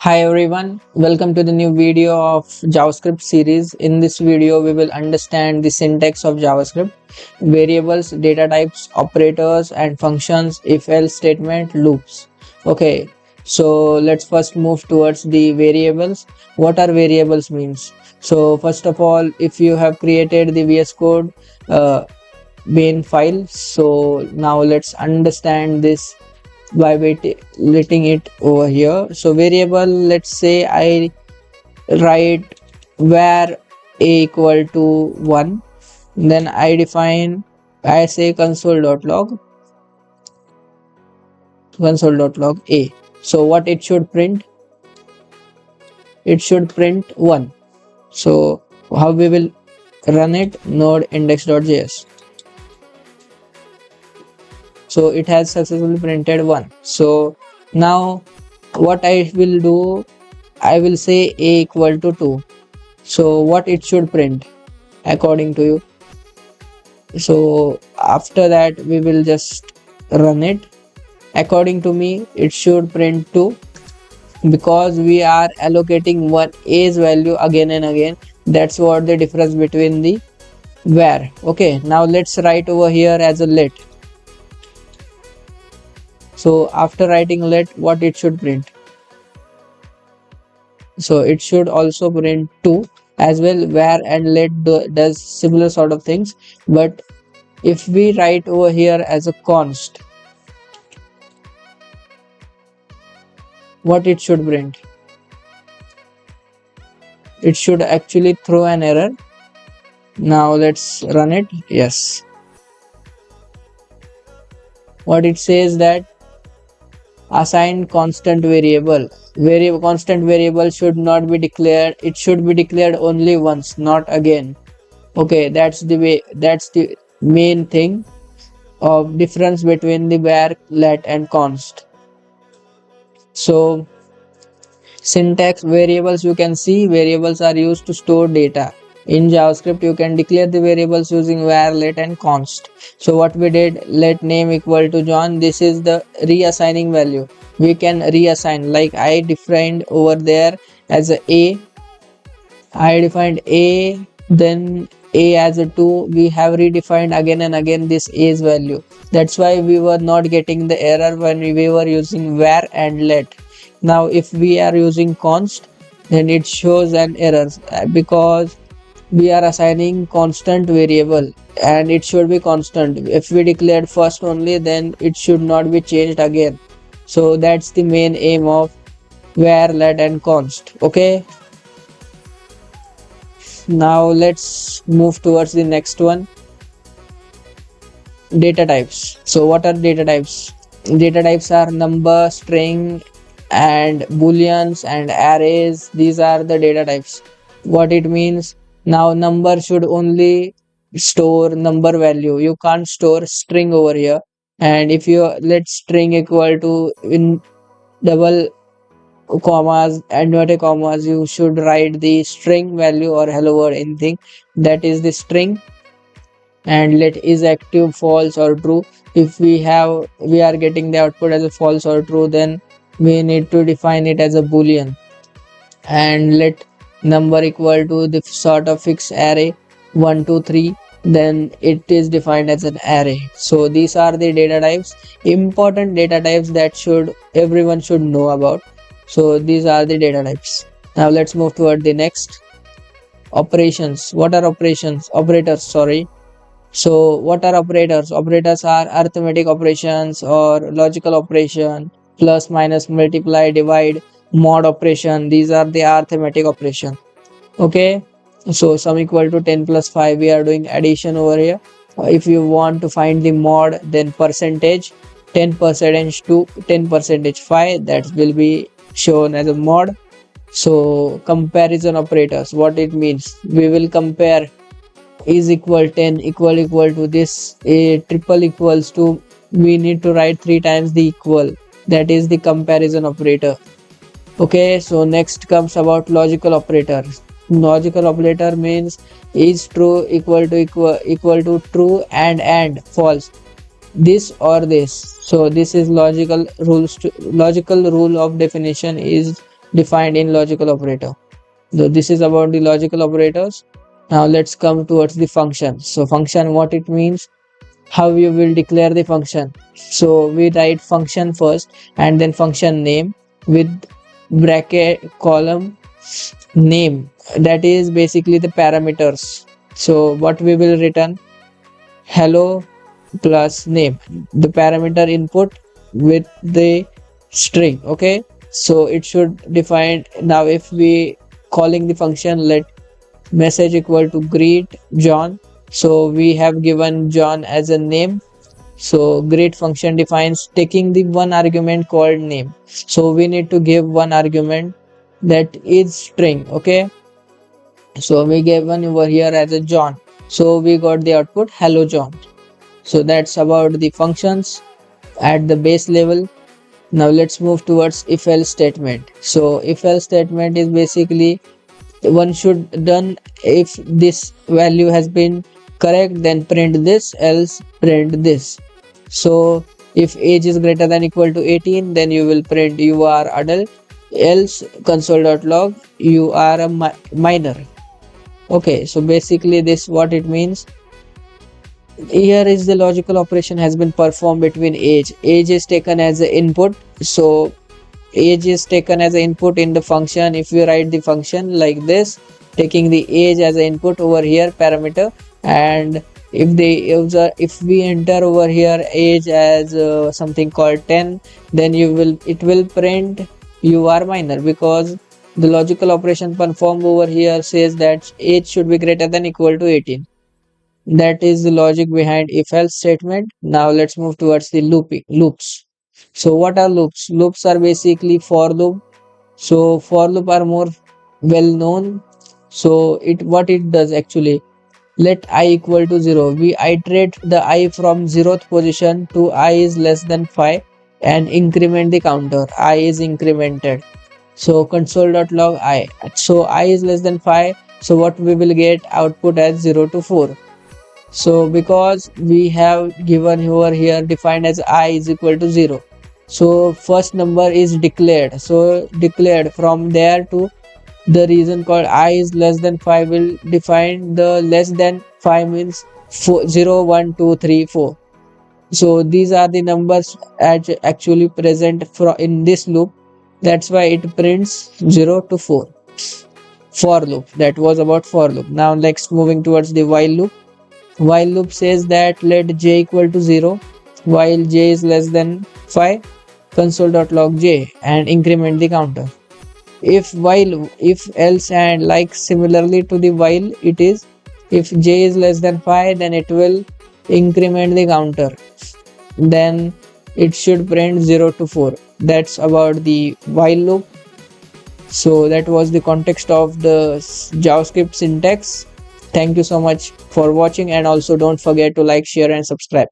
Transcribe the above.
Hi everyone, welcome to the new video of JavaScript series. In this video, we will understand the syntax of JavaScript, variables, data types, operators and functions, if-else statement, loops. Okay, so let's first move towards the variables. What are variables means? So first of all, if you have created the VS Code uh, main file, so now let's understand this by letting it over here. So variable, let's say I write var a equal to 1, then I say console.log a. So what it should print? It should print 1. So how we will run it? Node index.js. So it has successfully printed 1. So now what I will do, I will say a equal to 2. So what it should print according to you? So after that we will just run it. According to me, it should print 2 because we are allocating one a's value again and again. That's what the difference between the var. Okay, now let's write over here as a let. So after writing let, what it should print? So it should also print 2 as well. Var and let does similar sort of things, but if we write over here as a const, what it should print? It should actually throw an error. Now let's run it. Yes, what it says that assign constant variable. Constant variable should not be declared. It should be declared only once, not again. Okay, that's the main thing of difference between the var, let and const. So syntax variables, you can see variables are used to store data. In JavaScript, you can declare the variables using var, let and const. So what we did, let name equal to John. This is the reassigning value. We can reassign, like I defined over there as a. I defined a, then a as a 2. We have redefined again and again this a's value. That's why we were not getting the error when we were using var and let. Now if we are using const, then it shows an error because we are assigning constant variable and it should be constant. If we declared first only, then it should not be changed again. So that's the main aim of var, let and const. Okay, now let's move towards the next one, data types. So what are data types? Data types are number, string and booleans and arrays. These are the data types. What it means, now number should only store number value. You can't store string over here. And if you let string equal to in double commas, inverted commas, you should write the string value or hello world anything, that is the string. And let is active, false or true. If we are getting the output as a false or true, then we need to define it as a boolean. And let number equal to the sort of fixed array 1 2 3, then it is defined as an array. So these are the data types, important data types that everyone should know about. So these are the data types. Now let's move toward the next, operations. What are operations? Operators, sorry. So what are operators? Operators are arithmetic operations or logical operation, plus, minus, multiply, divide, mod operation. These are the arithmetic operation. Okay, so sum equal to 10 plus 5, we are doing addition over here. If you want to find the mod, then percentage 10% to 10% 5, that will be shown as a mod. So comparison operators, what it means, we will compare is equal 10 equal to this, a triple equals to, we need to write 3 times the equal, that is the comparison operator. Okay, so next comes about logical operators. Logical operator means is true equal to true and false, this or this. So this is logical rule of definition is defined in logical operator. So this is about the logical operators. Now let's come towards the function. So function, what it means, how you will declare the function. So we write function first and then function name with bracket column name, that is basically the parameters. So what we will return, hello plus name, the parameter input with the string. Okay, so it should define. Now if we calling the function let message equal to greet John, so we have given John as a name. So greet function defines taking the one argument called name, so we need to give one argument that is string. Okay, so we gave one over here as a John, so we got the output hello John. So that's about the functions at the base level. Now let's move towards if else statement. So if else statement is basically one should done if this value has been correct, then print this, else print this. So if age is greater than equal to 18, then you will print you are adult, else console.log you are a minor. Okay, so basically this what it means. Here is the logical operation has been performed between age is taken as an input. So age is taken as an input in the function. If we write the function like this, taking the age as an input over here parameter, and if the user, if we enter over here age as something called 10, then it will print you are minor, because the logical operation performed over here says that age should be greater than equal to 18. That is the logic behind if else statement. Now let's move towards the loops. So what are loops? Loops are basically for loop. So for loop are more well known. So it what it does actually, let I equal to 0, we iterate the I from 0th position to I is less than 5 and increment the counter. I is incremented. So console.log I, so I is less than 5, so what we will get output as 0 to 4. So because we have given over here defined as I is equal to 0, so first number is declared. So declared from there to the reason called I is less than 5 will define the less than 5 means 4, 0, 1, 2, 3, 4. So these are the numbers actually present in this loop. That's why it prints 0 to 4. For loop, that was about for loop. Now next moving towards the while loop. While loop says that let j equal to 0 while j is less than 5, console.log j and increment the counter. If while, if else and like similarly to the while, it is if j is less than 5, then it will increment the counter, then it should print 0 to 4. That's about the while loop. So that was the context of the JavaScript syntax. Thank you so much for watching, and also don't forget to like, share and subscribe.